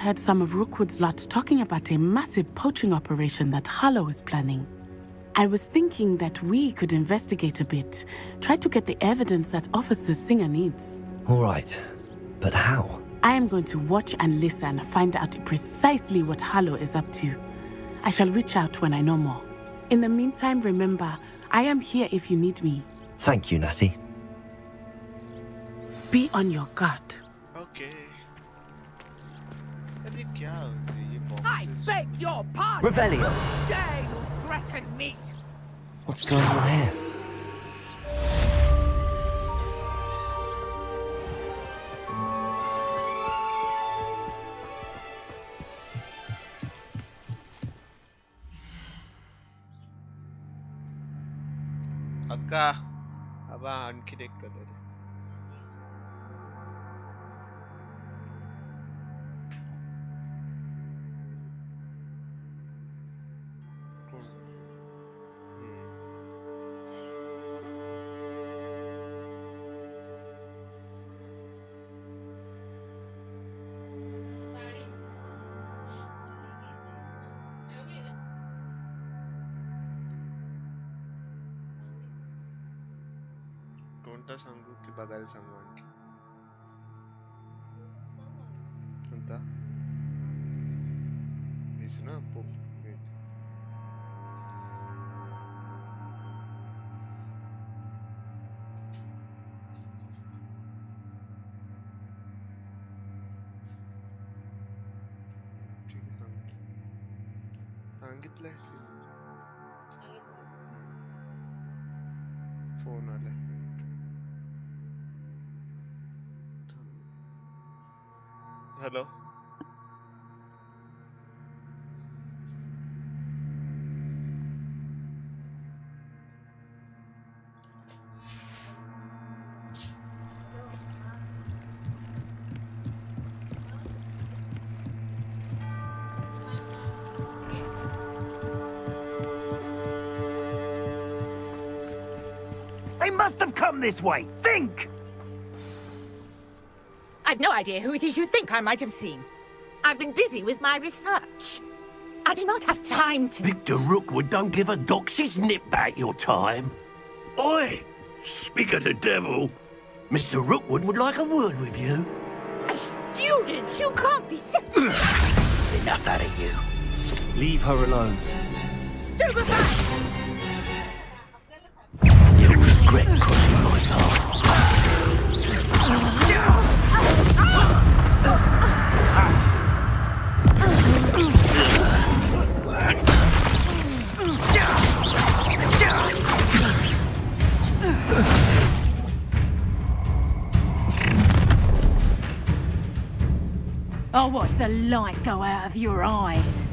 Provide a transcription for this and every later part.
overheard some of Rookwood's lot talking about a massive poaching operation that Harlow is planning. I was thinking that we could investigate a bit, try to get the evidence that Officer Singer needs. All right, but how? I am going to watch and listen, find out precisely what Harlow is up to. I shall reach out when I know more. In the meantime, remember, I am here if you need me. Thank you, Natty. Be on your guard. Okay. अरे क्या होते हैं ये I boxes? beg your pardon. Revelio! Dare you threaten me? What's going on here? अक्का अब आणखी एक colour आहे. कोणता सांगू की बघायला सांगू आणखी कोणता हेच ना पोप ठीक आहे सांगितलंय फोन आलाय. Hello. They must have come this way. Think! I've no idea who it is you think I might have seen. I've been busy with my research. I do not have time to... Victor Rookwood don't give a doxy's nip about your time. Oi! Speak of the devil. Mr. Rookwood would like a word with you. A student? You can't be so... Enough out of you. Leave her alone. Stupefy! You'll regret crossing my path. I'll watch the light go out of your eyes.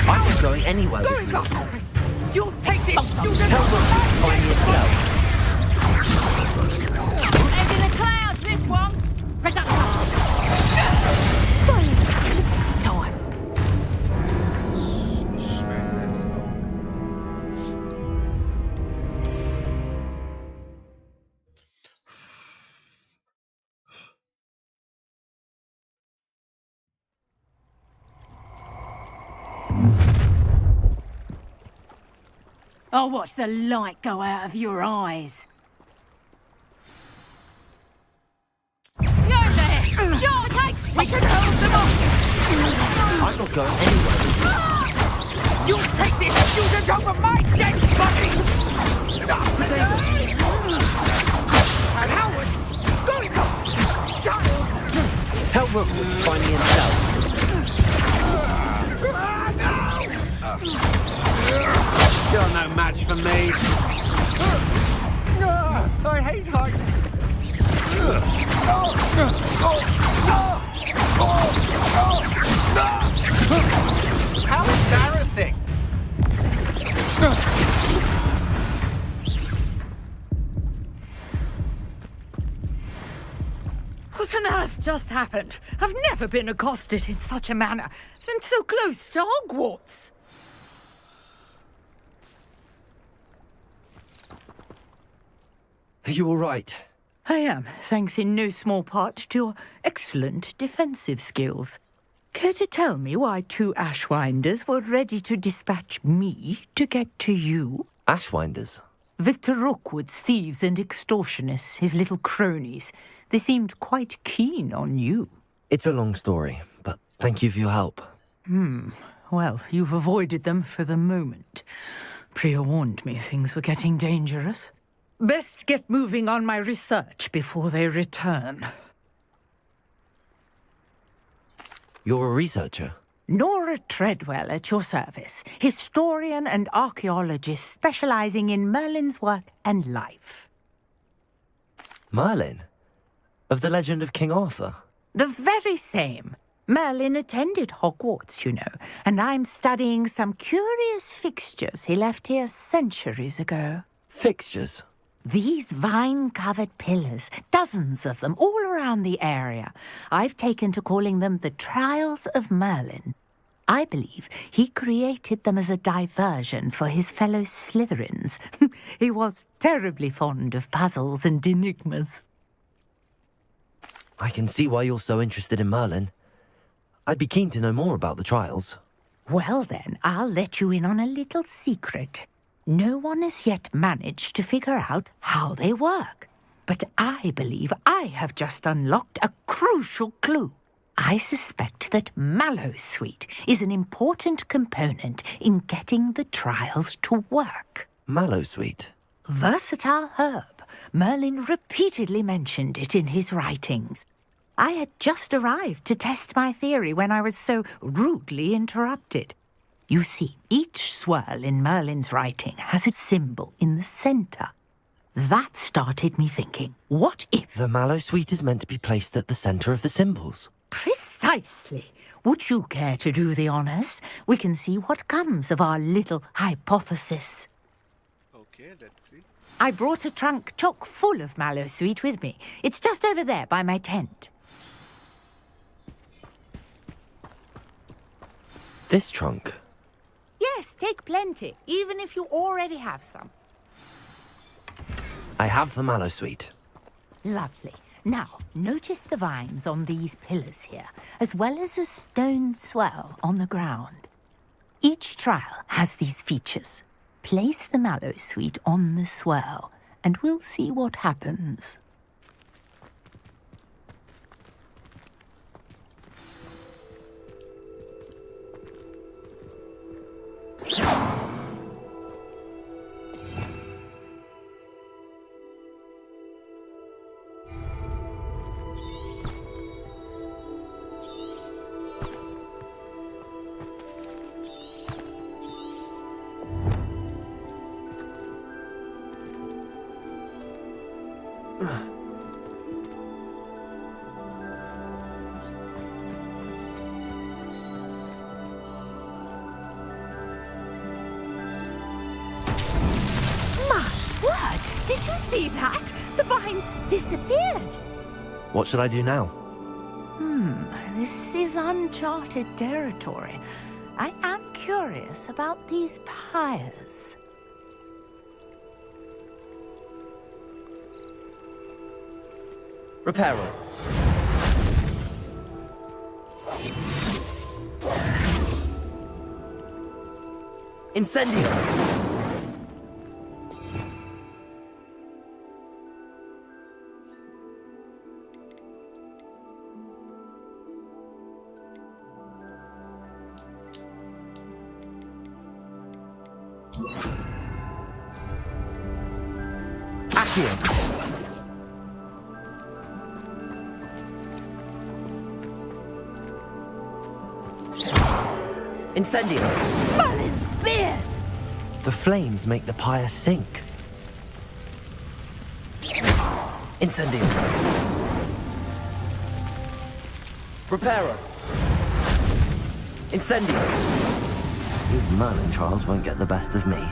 I'm not going anywhere with you. You'll take this! Tell Rookwood to find me himself. Head in the clouds, this one! Reduction! It's time. I'll watch the light go out of your eyes. You're there! Your takes! We can hold them off! I'm not going anywhere with you. You'll take this student over my dead body! Cowards! Tell Rookwood to find me himself. You're no match for me. I hate heights. How embarrassing. What on earth just happened? I've never been accosted in such a manner, and so close to Hogwarts. Are you all right? I am, thanks in no small part to your excellent defensive skills. Care to tell me why 2 Ashwinders were ready to dispatch me to get to you? Ashwinders? Victor Rookwood's thieves and extortionists, his little cronies. They seemed quite keen on you. It's a long story, but thank you for your help. Well, you've avoided them for the moment. Priya warned me things were getting dangerous. Best get moving on my research before they return. You're a researcher? Nora Treadwell at your service, historian and archaeologist specializing in Merlin's work and life. Merlin? Of the legend of King Arthur? The very same. Merlin attended Hogwarts, you know, and I'm studying some curious fixtures he left here centuries ago. Fixtures? These vine-covered pillars, dozens of them, all around the area. I've taken to calling them the Trials of Merlin. I believe he created them as a diversion for his fellow Slytherins. He was terribly fond of puzzles and enigmas. I can see why you're so interested in Merlin. I'd be keen to know more about the trials. Well then, I'll let you in on a little secret. No one has yet managed to figure out how they work. But I believe I have just unlocked a crucial clue. I suspect that Mallowsweet is an important component in getting the trials to work. Mallowsweet? Versatile herb. Merlin repeatedly mentioned it in his writings. I had just arrived to test my theory when I was so rudely interrupted. You see, each swirl in Merlin's writing has its symbol in the centre. That started me thinking, what if... The Mallowsweet is meant to be placed at the centre of the symbols. Precisely. Would you care to do the honours? We can see what comes of our little hypothesis. Okay, let's see. I brought a trunk chock full of Mallowsweet with me. It's just over there by my tent. This trunk? Yes, take plenty, even if you already have some. I have the Mallowsweet. Lovely. Now, notice the vines on these pillars here, as well as a stone swell on the ground. Each trial has these features. Place the Mallowsweet on the swell, and we'll see what happens. Did you see that? The vines disappeared. What should I do now? This is uncharted territory. I am curious about these pyres. Reparo. Incendio. Accio. Incendio. Merlin's beard! The flames make the pyre sink. Incendio. Reparo. Incendio. These Merlin trials won't get the best of me.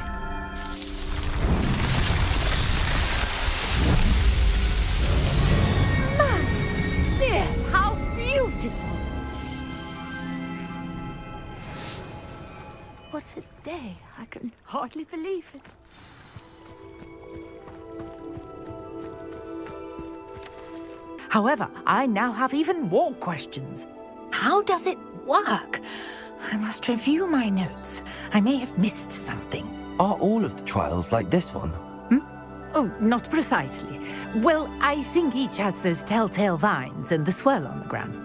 Merlin's beard! How beautiful! What a day. I can hardly believe it. However, I now have even more questions. How does it work? I must review my notes. I may have missed something. Are all of the trials like this one? Oh, not precisely. Well, I think each has those telltale vines and the swirl on the ground.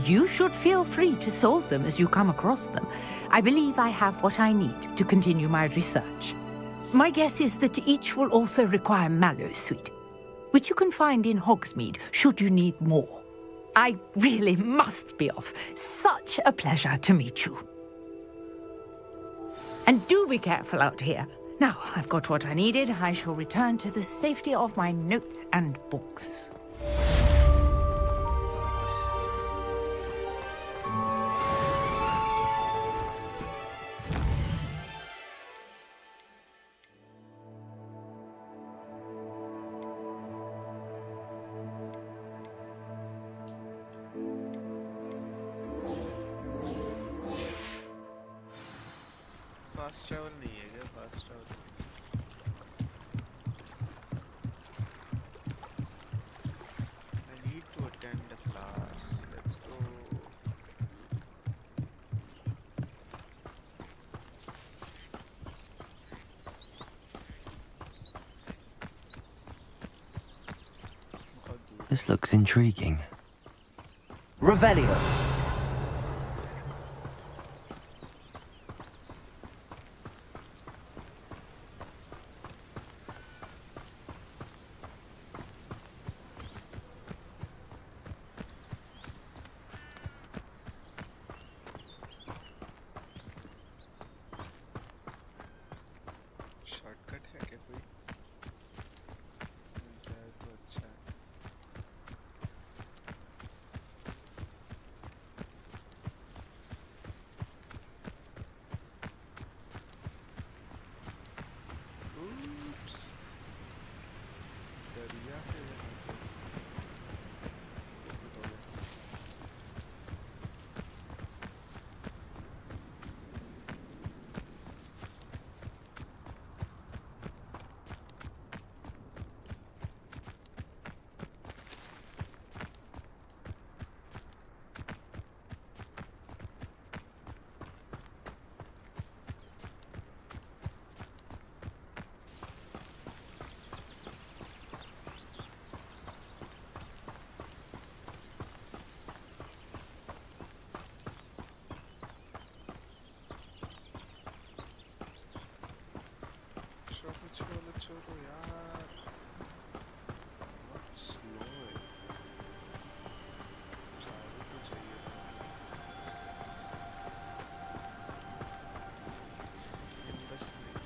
You should feel free to solve them as you come across them. I believe I have what I need to continue my research. My guess is that each will also require mallowsweet, which you can find in Hogsmeade should you need more. I really must be off. Such a pleasure to meet you. And do be careful out here. Now, I've got what I needed. I shall return to the safety of my notes and books. Fast travel नहीं है क्या? Fast travel I need to attend a class. Let's go. This looks intriguing. Revelio. Shortcut है क्या कोई? मिलता है तो अच्छा है. Oops. दरिया है यहाँ पे. छोड़ो यार. What slow है. चालू तो चाहिए. बस नहीं.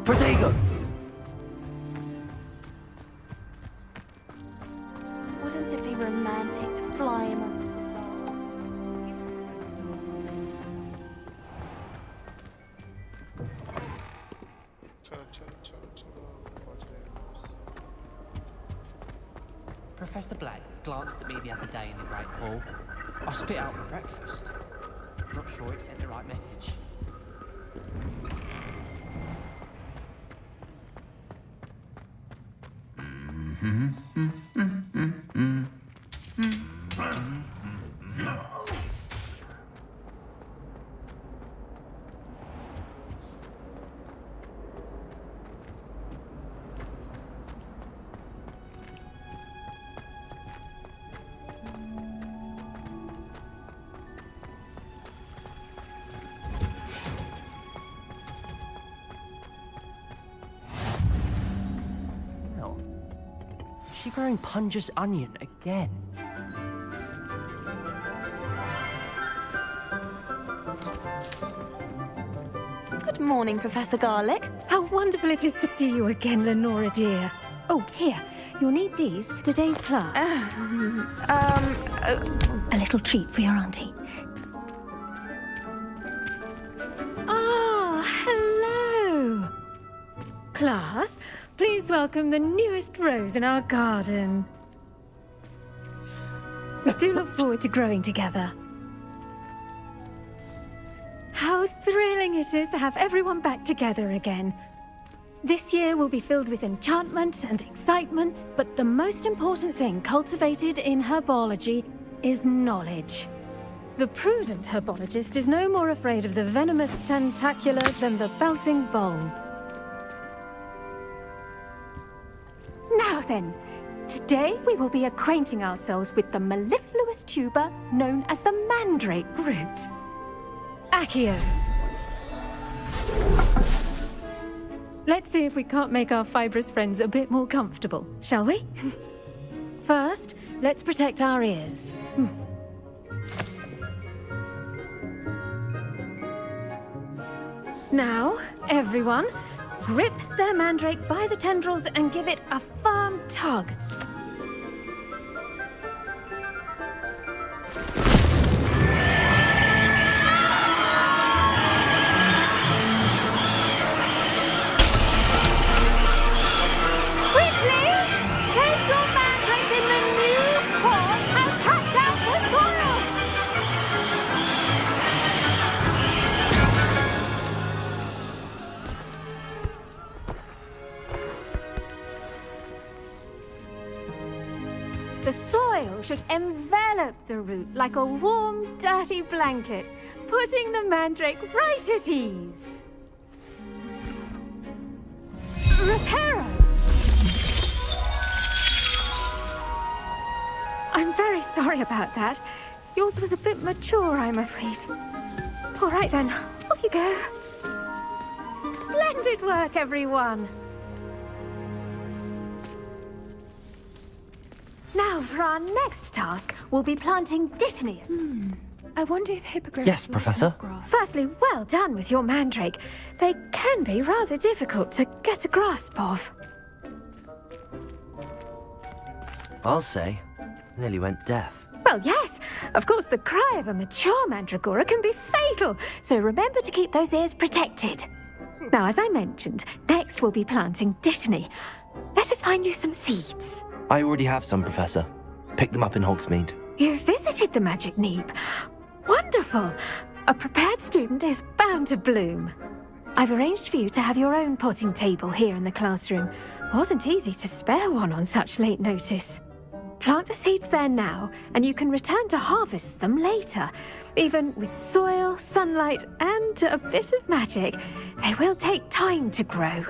Protego! Wouldn't it be romantic to fly him on? Professor Black glanced at me the other day in the Great Hall. I spit out my breakfast. Not sure it sent the right message. growing Punja's onion again. Good morning, Professor Garlic. How wonderful it is to see you again, Lenora dear. Oh, here. You'll need these for today's class. A little treat for your auntie. Ah, hello. Class, please welcome the newest rose in our garden. We do look forward to growing together. How thrilling it is to have everyone back together again. This year will be filled with enchantment and excitement, but the most important thing cultivated in herbology is knowledge. The prudent herbologist is no more afraid of the venomous tentacular than the bouncing bulb. Now then, today we will be acquainting ourselves with the mellifluous tuber known as the mandrake root. Accio. Let's see if we can't make our fibrous friends a bit more comfortable, shall we? First, let's protect our ears. Now, everyone, grip their mandrake by the tendrils and give it a firm tug. The soil should envelop the root like a warm, dirty blanket, putting the mandrake right at ease. Reparo! I'm very sorry about that. Yours was a bit mature, I'm afraid. All right then, off you go. Splendid work, everyone! Now, for our next task, we'll be planting dittany. I wonder if hippogriffs... Yes, Professor. Firstly, well done with your mandrake. They can be rather difficult to get a grasp of. I'll say. Nearly went deaf. Well, yes. Of course, the cry of a mature mandragora can be fatal, so remember to keep those ears protected. Now, as I mentioned, next we'll be planting dittany. Let us find you some seeds. I already have some, Professor. Picked them up in Hogsmeade. You visited the Magic Neep. Wonderful! A prepared student is bound to bloom. I've arranged for you to have your own potting table here in the classroom. Wasn't easy to spare one on such late notice. Plant the seeds there now, and you can return to harvest them later. Even with soil, sunlight, and a bit of magic, they will take time to grow.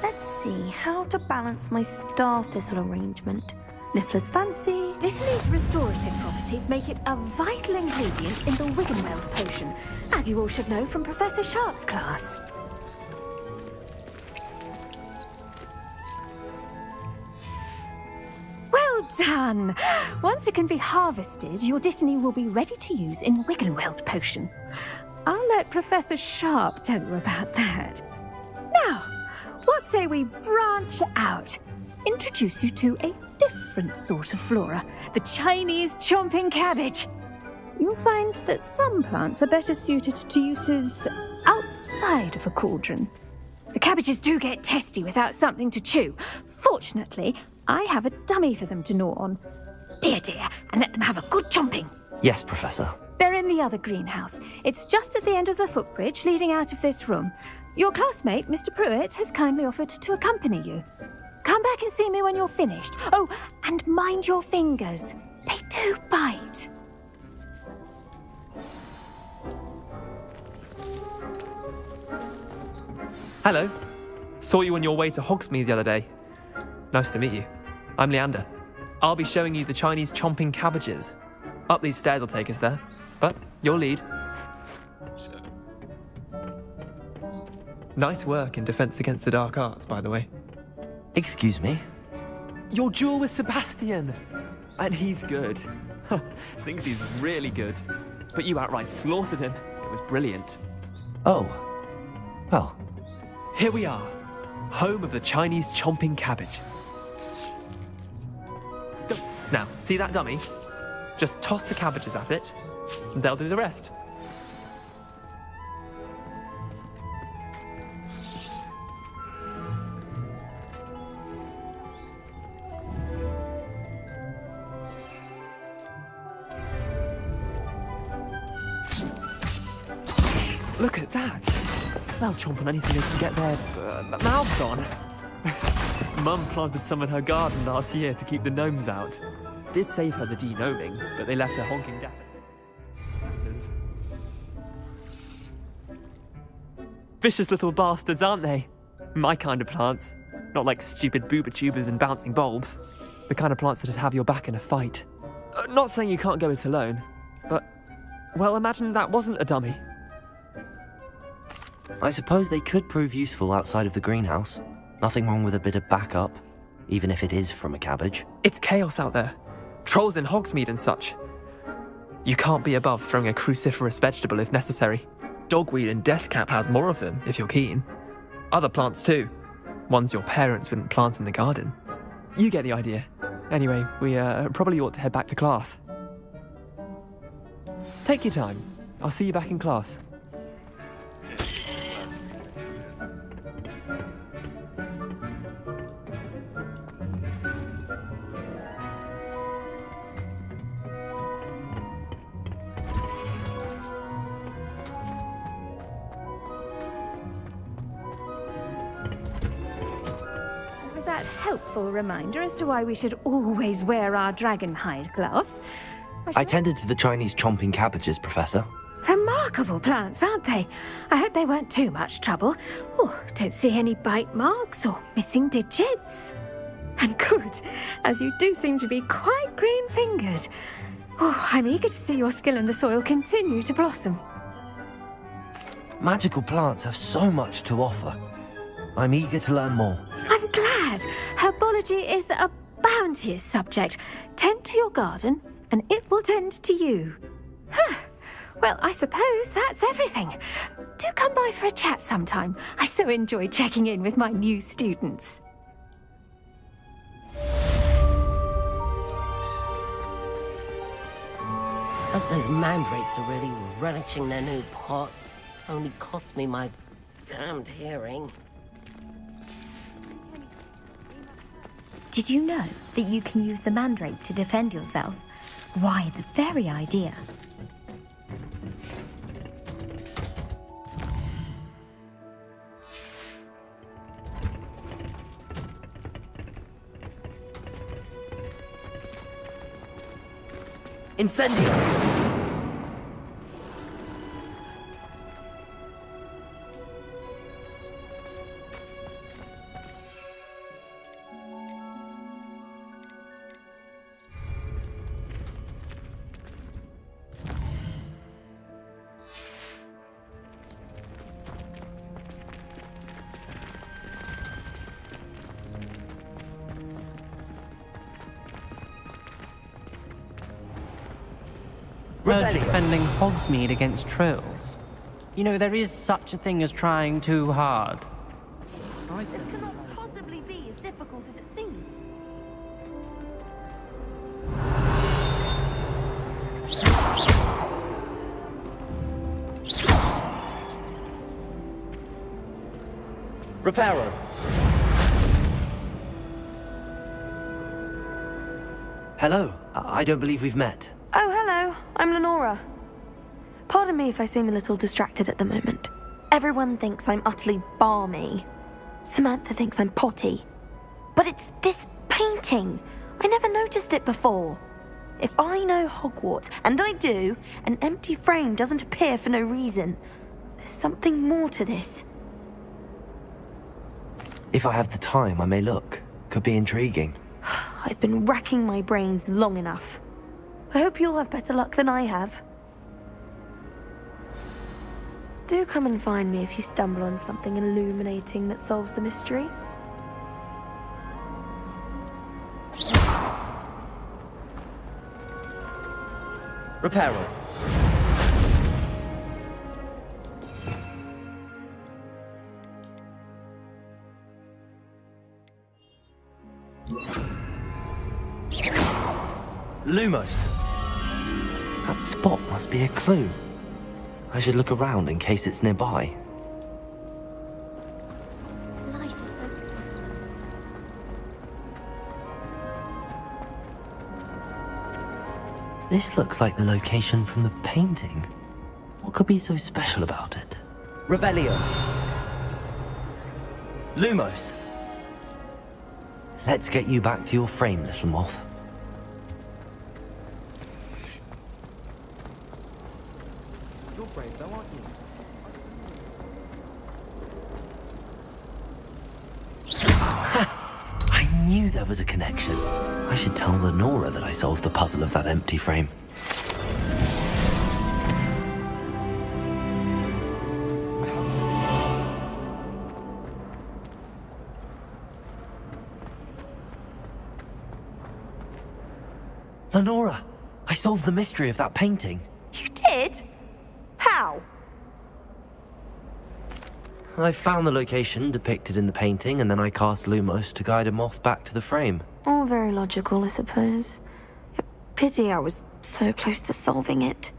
Let's see how to balance my star thistle arrangement. Niffler's fancy. Dittany's restorative properties make it a vital ingredient in the Wiggenweld potion, as you all should know from Professor Sharp's class. Well done! Once it can be harvested, your dittany will be ready to use in Wiggenweld potion. I'll let Professor Sharp tell you about that. Now, what say we branch out? Introduce you to a different sort of flora, the Chinese chomping cabbage. You'll find that some plants are better suited to uses outside of a cauldron. The cabbages do get testy without something to chew. Fortunately, I have a dummy for them to gnaw on. Here, dear, and let them have a good chomping. Yes, Professor. They're in the other greenhouse. It's just at the end of the footbridge leading out of this room. Your classmate, Mr. Pruitt, has kindly offered to accompany you. Come back and see me when you're finished. Oh, and mind your fingers. They do bite. Hello. Saw you on your way to Hogsmeade the other day. Nice to meet you. I'm Leander. I'll be showing you the Chinese chomping cabbages. Up these stairs will take us there. But your lead. Nice work in Defense Against the Dark Arts, by the way. Excuse me. Your duel with Sebastian! And he's good. Thinks he's really good. But you outright slaughtered him. It was brilliant. Oh. Well, Here we are. Home of the Chinese chomping cabbage. Now, see that dummy? Just toss the cabbages at it, and they'll do the rest. Look at that! They'll chomp on anything they can get their mouths on. Mum planted some in her garden last year to keep the gnomes out. Did save her the de-gnoming, but they left her honking deaf. Vicious little bastards, aren't they? My kind of plants. Not like stupid booba tubers and bouncing bulbs. The kind of plants that'd have your back in a fight. Not saying you can't go it alone, but... well, imagine that wasn't a dummy. I suppose they could prove useful outside of the greenhouse. Nothing wrong with a bit of backup, even if it is from a cabbage. It's chaos out there. Trolls in Hogsmeade and such. You can't be above throwing a cruciferous vegetable if necessary. Dogweed and deathcap has more of them, if you're keen. Other plants too. Ones your parents wouldn't plant in the garden. You get the idea. Anyway, we probably ought to head back to class. Take your time. I'll see you back in class. That helpful reminder as to why we should always wear our dragon hide gloves. I tended to the Chinese chomping cabbages, Professor. Remarkable plants, aren't they? I hope they weren't too much trouble. Oh, don't see any bite marks or missing digits. And good, as you do seem to be quite green-fingered. Oh, I'm eager to see your skill in the soil continue to blossom. Magical plants have so much to offer. I'm eager to learn more. I'm glad. Herbology is a bounteous subject. Tend to your garden, and it will tend to you. Well, I suppose that's everything. Do come by for a chat sometime. I so enjoy checking in with my new students. Hope those mandrakes are really relishing their new pots. Only cost me my damned hearing. Did you know that you can use the mandrake to defend yourself? Why, the very idea. Incendio! Defending Hogsmeade against trolls. You know, there is such a thing as trying too hard. This cannot possibly be as difficult as it seems. Reparo! Hello, I don't believe we've met. Oh, hello. I'm Lenora. Pardon me if I seem a little distracted at the moment. Everyone thinks I'm utterly balmy. Samantha thinks I'm potty. But it's this painting. I never noticed it before. If I know Hogwarts, and I do, an empty frame doesn't appear for no reason. There's something more to this. If I have the time, I may look. Could be intriguing. I've been racking my brains long enough. I hope you'll have better luck than I have. Do come and find me if you stumble on something illuminating that solves the mystery. Reparo. Lumos. That spot must be a clue. I should look around in case it's nearby. Life is so... This looks like the location from the painting. What could be so special about it? Revelio. Lumos. Let's get you back to your frame, little moth. You're brave though, aren't you? I knew there was a connection. I should tell Lenora that I solved the puzzle of that empty frame. Lenora, I solved the mystery of that painting. You did? How? I found the location depicted in the painting, and then I cast Lumos to guide a moth back to the frame. All very logical, I suppose. Pity I was so close to solving it.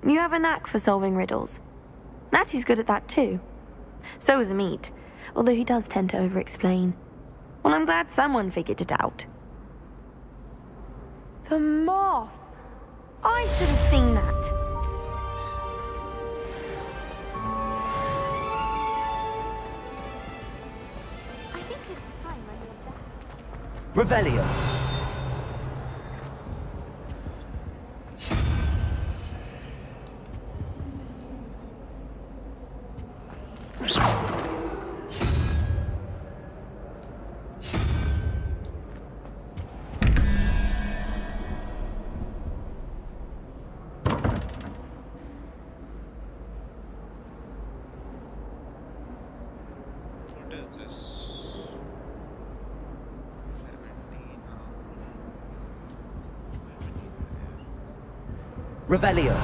You have a knack for solving riddles. Natty's good at that too. So is Meat, although he does tend to over-explain. Well, I'm glad someone figured it out. The moth! I should have seen that. I think it's time I hear back. Revelio. What is this? 17. Revelio.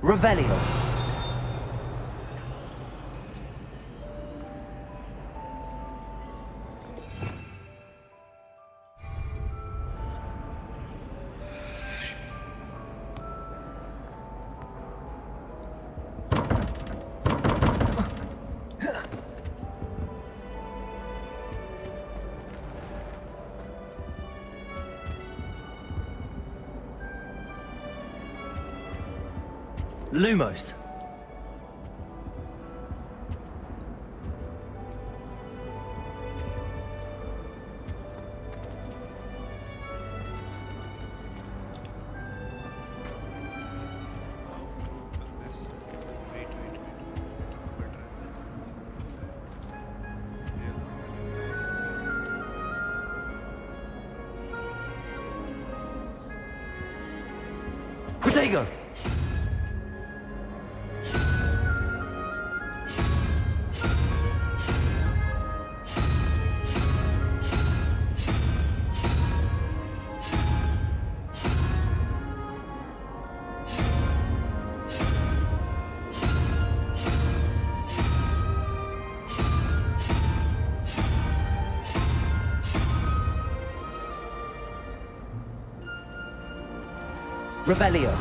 Revelio. Lumos. Protego. Revelio.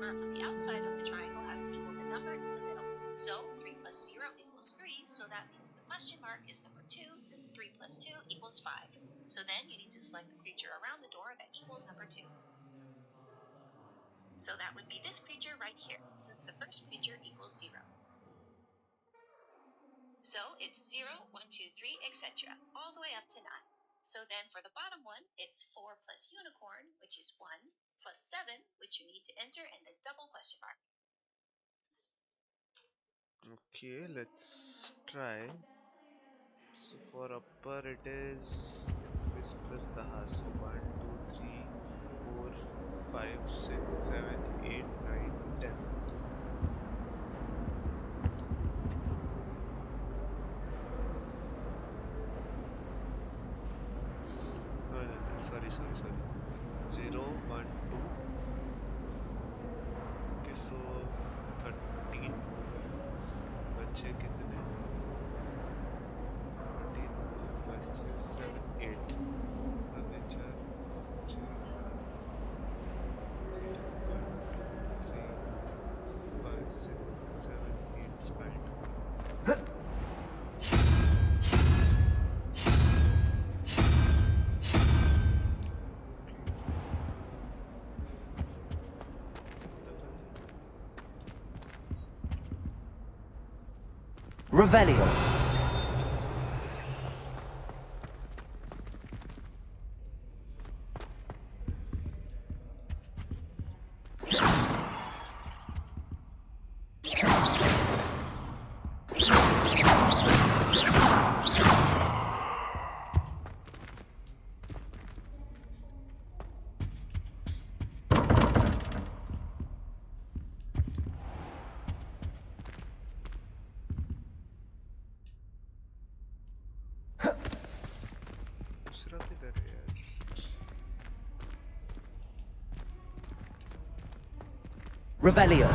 number on the outside of the triangle has to equal the number in the middle. So 3 plus 0 equals 3, so that means the question mark is number 2, since 3 plus 2 equals 5. So then you need to select the creature around the door that equals number 2. So that would be this creature right here, since the first creature equals 0. So it's 0, 1, 2, 3, etc., all the way up to 9. So then for the bottom one, it's 4 plus unicorn, which is 1, plus 7, which you need to enter, and the double question mark. Okay, let's try. So for upper it is this plus the so 1, 2, 3, 4, 5, 6, 7, 8, 9, 10. No, sorry. 0, 1, 2. Okay, so 13. बच्चे कितने? 13, 5, 6, 7, 8. आधे 4, 6, 7, 0, 1, 2, 3, 5, 6, 7, 8 spelled. Revelio. दूसरा किधर है यार? Revelio.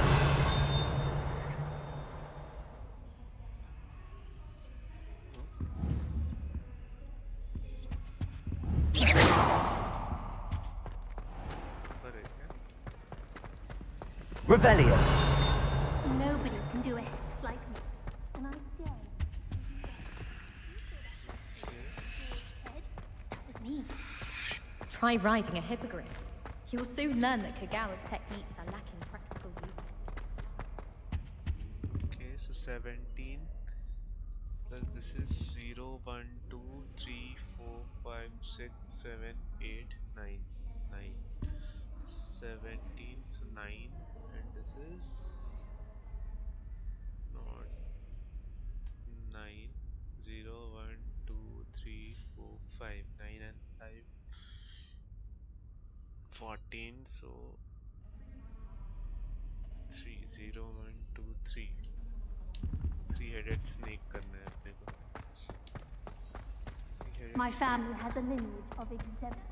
Revelio. Nobody can do a hex like me, and I dare. That was me. Try riding a hippogriff. You'll soon learn that Kagawa's techniques are lacking practical use. Okay, so 17 plus this is 0, 1, 2, 3, 4, 5, 6, 7, 8, 9. 9. 17, so 9, and this is not 9. 0, 1, 2, 3, 4, 5. 9 and 5. 14, so 3, 0, 1, 2, 3. Three-headed snake करना है अपने को. My family has a lineage of exemption.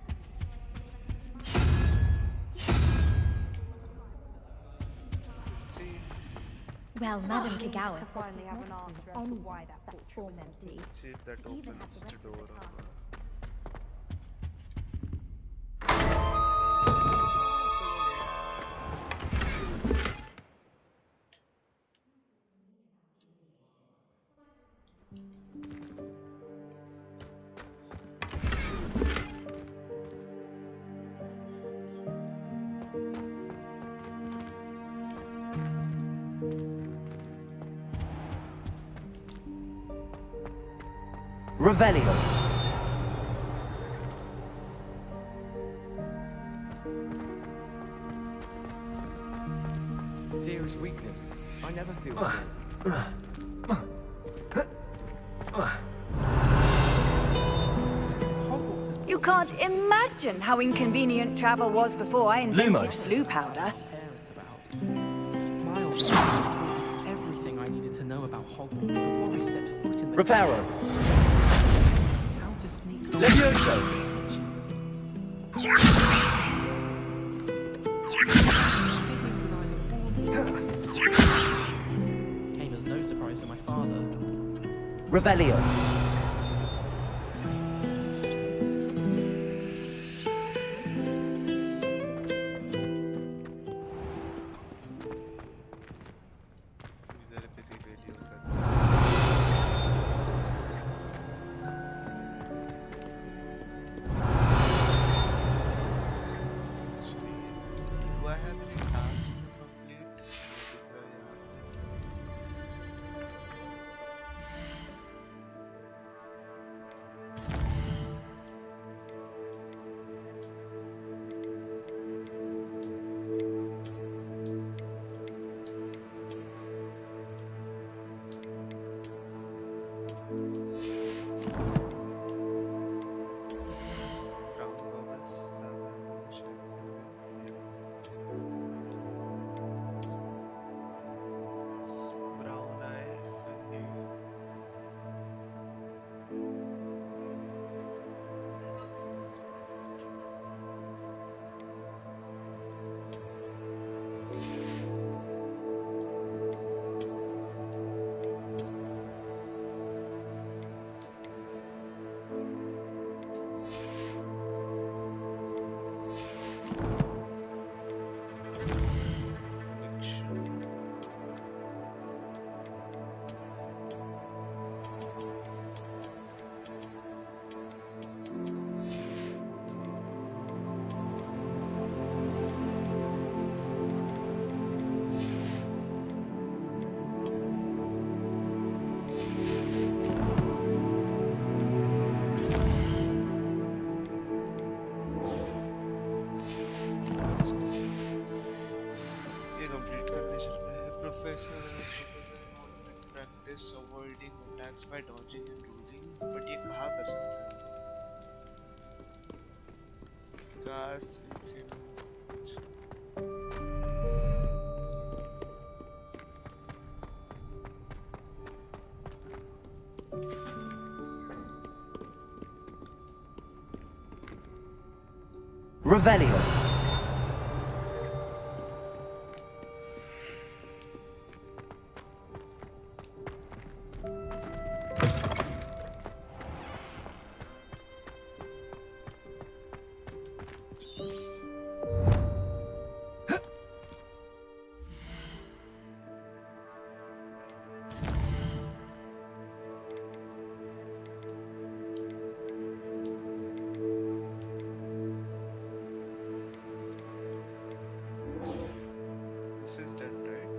Well, Madam Kagawa. To finally have an answer as to why that portrait was empty. Let's see if that opens the door or not. Revelio. Fear is weakness. I never feel You can't imagine how inconvenient travel was before I invented Lumos. blue powder. Miles taught me everything I needed to know about Hogwarts before I stepped foot in the Reparo. How to sneak Levioso. Came as no surprise to my father. Revelio. Professor practice avoiding attacks by dodging and rolling, but ये कहाँ कर सकते हैं? Gas incendiary. Revelio. This is done, right?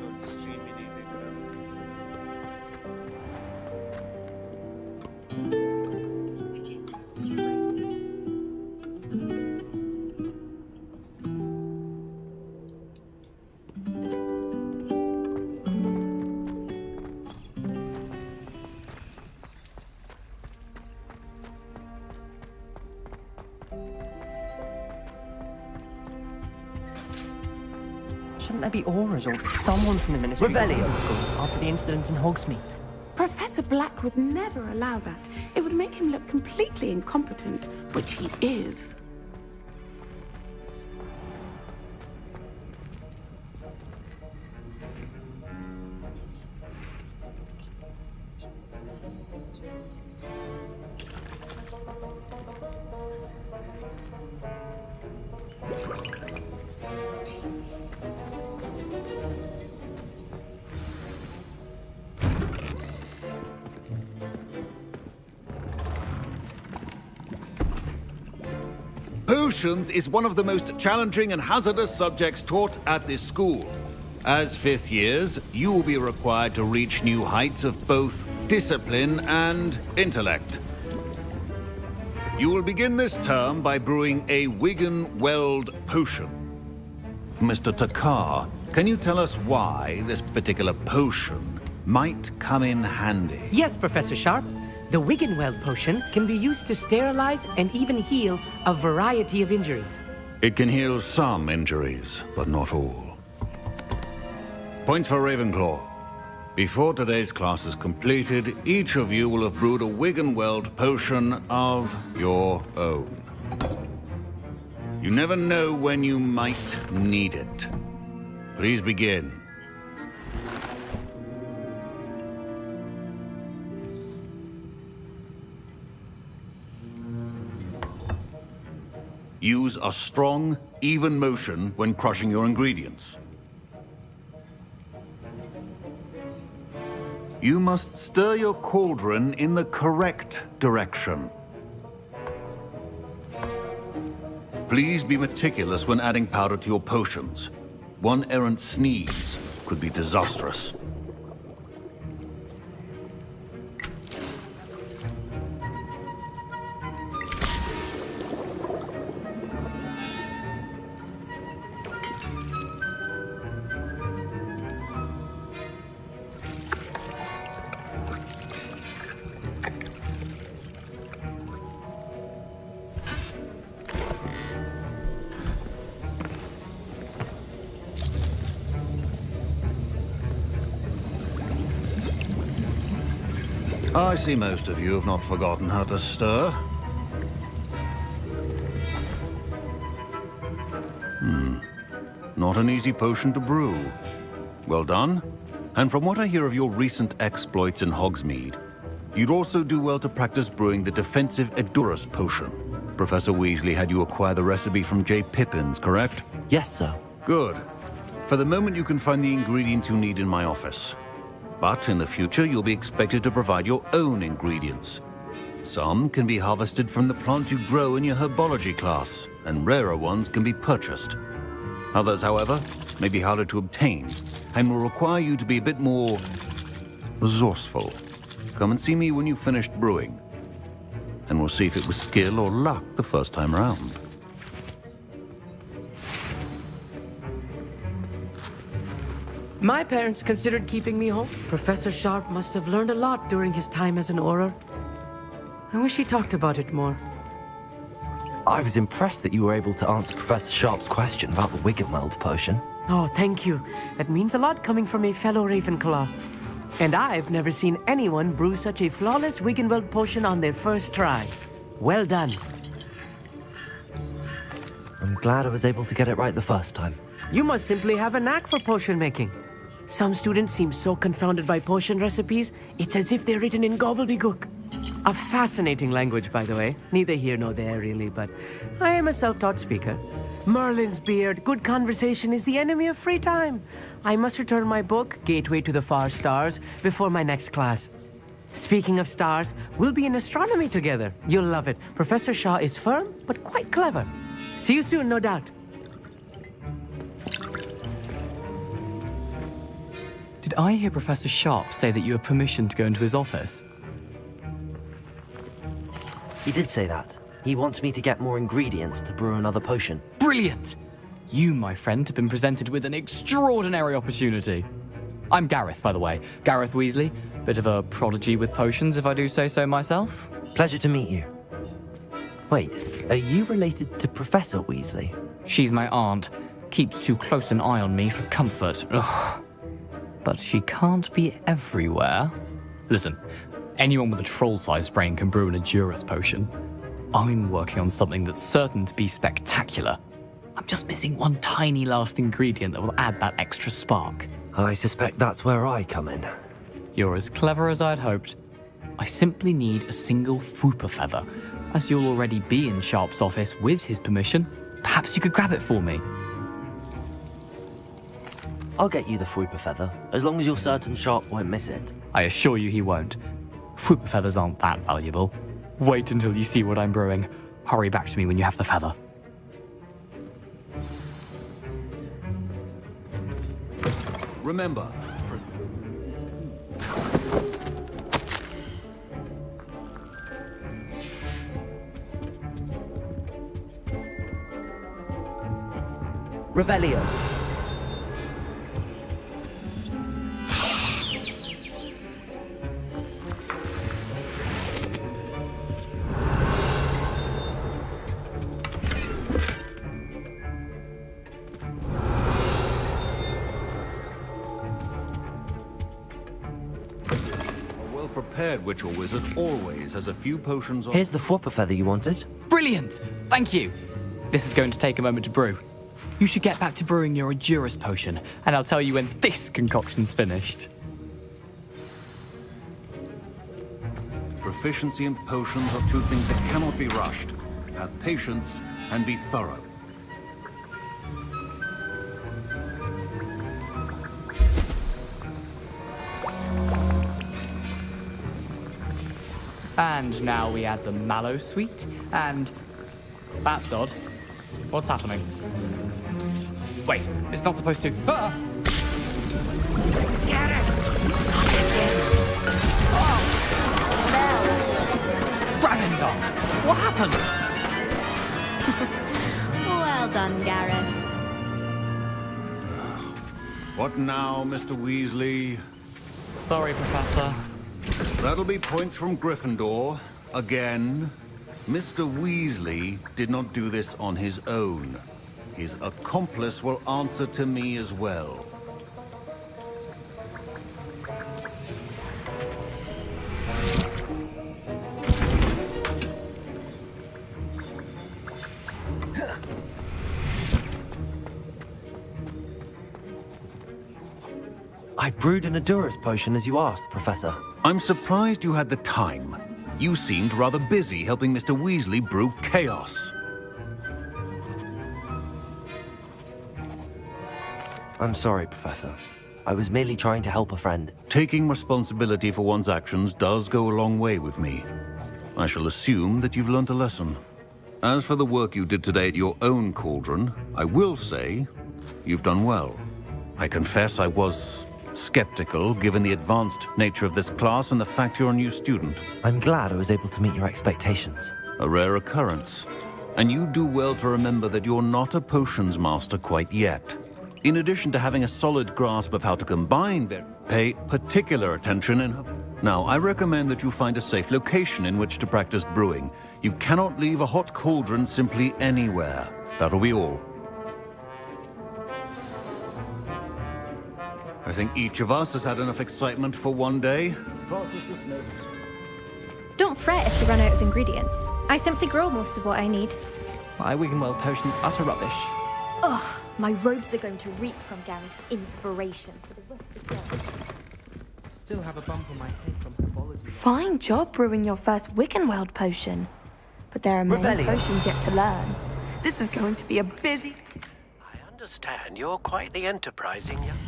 तो stream ही नहीं देख रहा मैं। Which is the future life. Shouldn't there be auras or someone from the Ministry Revelio. of the school after the incident in Hogsmeade? Professor Black would never allow that. It would make him look completely incompetent, which he is. Potions is one of the most challenging and hazardous subjects taught at this school. As fifth years, you will be required to reach new heights of both discipline and intellect. You will begin this term by brewing a Wigan-Weld potion. Mr. Takar, can you tell us why this particular potion might come in handy? Yes, Professor Sharp. The Wigan-Weld potion can be used to sterilize and even heal a variety of injuries. It can heal some injuries, but not all. Points for Ravenclaw. Before today's class is completed, each of you will have brewed a Wigan-Weld potion of your own. You never know when you might need it. Please begin. Use a strong, even motion when crushing your ingredients. You must stir your cauldron in the correct direction. Please be meticulous when adding powder to your potions. One errant sneeze could be disastrous. I see most of you have not forgotten how to stir. Not an easy potion to brew. Well done. And from what I hear of your recent exploits in Hogsmeade, you'd also do well to practice brewing the defensive Edurus potion. Professor Weasley had you acquire the recipe from J. Pippin's, correct? Yes, sir. Good. For the moment, you can find the ingredients you need in my office. But in the future, you'll be expected to provide your own ingredients. Some can be harvested from the plants you grow in your herbology class, and rarer ones can be purchased. Others, however, may be harder to obtain, and will require you to be a bit more resourceful. Come and see me when you've finished brewing, and we'll see if it was skill or luck the first time around. My parents considered keeping me home. Professor Sharp must have learned a lot during his time as an Auror. I wish he talked about it more. I was impressed that you were able to answer Professor Sharp's question about the Wiggenweld potion. Oh, thank you. That means a lot coming from a fellow Ravenclaw. And I've never seen anyone brew such a flawless Wiggenweld potion on their first try. Well done. I'm glad I was able to get it right the first time. You must simply have a knack for potion making. Some students seem so confounded by potion recipes, it's as if they're written in gobbledygook. A fascinating language, by the way. Neither here nor there, really, but I am a self-taught speaker. Merlin's beard, good conversation is the enemy of free time. I must return my book, Gateway to the Far Stars, before my next class. Speaking of stars, we'll be in astronomy together. You'll love it. Professor Shaw is firm, but quite clever. See you soon, no doubt. Did I hear Professor Sharp say that you have permission to go into his office? He did say that. He wants me to get more ingredients to brew another potion. Brilliant! You, my friend, have been presented with an extraordinary opportunity. I'm Gareth, by the way. Gareth Weasley. Bit of a prodigy with potions, if I do say so myself. Pleasure to meet you. Wait, are you related to Professor Weasley? She's my aunt. Keeps too close an eye on me for comfort. Ugh. But she can't be everywhere. Listen, anyone with a troll-sized brain can brew an Edurus potion. I'm working on something that's certain to be spectacular. I'm just missing one tiny last ingredient that will add that extra spark. I suspect that's where I come in. You're as clever as I'd hoped. I simply need a single Fwooper feather. As you'll already be in Sharp's office with his permission, perhaps you could grab it for me. I'll get you the Fwooper feather, as long as you're certain Sharp won't miss it. I assure you he won't. Fwooper feathers aren't that valuable. Wait until you see what I'm brewing. Hurry back to me when you have the feather. Remember, Revelio. a well-prepared witch or wizard always has a few potions on... Here's the Fwooper feather you wanted. Brilliant! Thank you! This is going to take a moment to brew. You should get back to brewing your Edurus potion, and I'll tell you when this concoction's finished. Proficiency in potions are two things that cannot be rushed. Have patience and be thorough. And now we add the mallow sweet, and... That's odd. What's happening? Wait, it's not supposed to... Ah! Get it! Oh! Dragon's what happened? Well done, Gareth. What now, Mr. Weasley? Sorry, Professor. That'll be points from Gryffindor. Again. Mr. Weasley did not do this on his own. His accomplice will answer to me as well. I brewed an Edurus potion as you asked, Professor. I'm surprised you had the time. You seemed rather busy helping Mr. Weasley brew chaos. I'm sorry, Professor. I was merely trying to help a friend. Taking responsibility for one's actions does go a long way with me. I shall assume that you've learnt a lesson. As for the work you did today at your own cauldron, I will say you've done well. I confess I was skeptical, given the advanced nature of this class and the fact you're a new student. I'm glad I was able to meet your expectations. A rare occurrence. And you do well to remember that you're not a potions master quite yet. In addition to having a solid grasp of how to combine them, pay particular attention in... Now, I recommend that you find a safe location in which to practice brewing. You cannot leave a hot cauldron simply anywhere. That'll be all. I think each of us has had enough excitement for one day. Don't fret if you run out of ingredients. I simply grow most of what I need. My Wiggenweld potion's utter rubbish. Ugh, my robes are going to reek from Gareth's inspiration for the rest of the day. Still have a bump on my head from herbology. Fine job brewing your first Wiccanweld potion. But there are many Revelio. potions yet to learn. This is going to be a busy... I understand you're quite the enterprising young...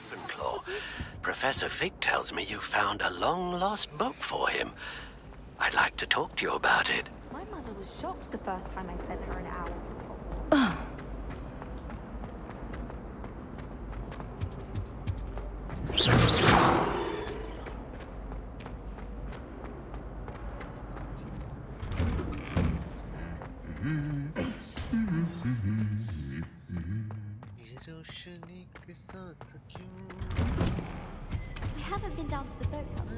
Ravenclaw. Professor Fig tells me you found a long-lost book for him. I'd like to talk to you about it. My mother was shocked the first time I fed her an owl. We haven't been down to the boathouse.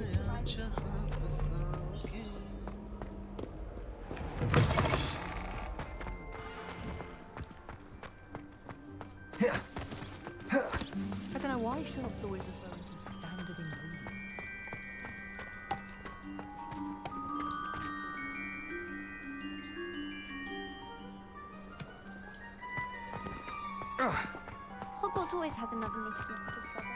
I don't know why shops always refer to standard ingredients. Hogwarts always has another meeting.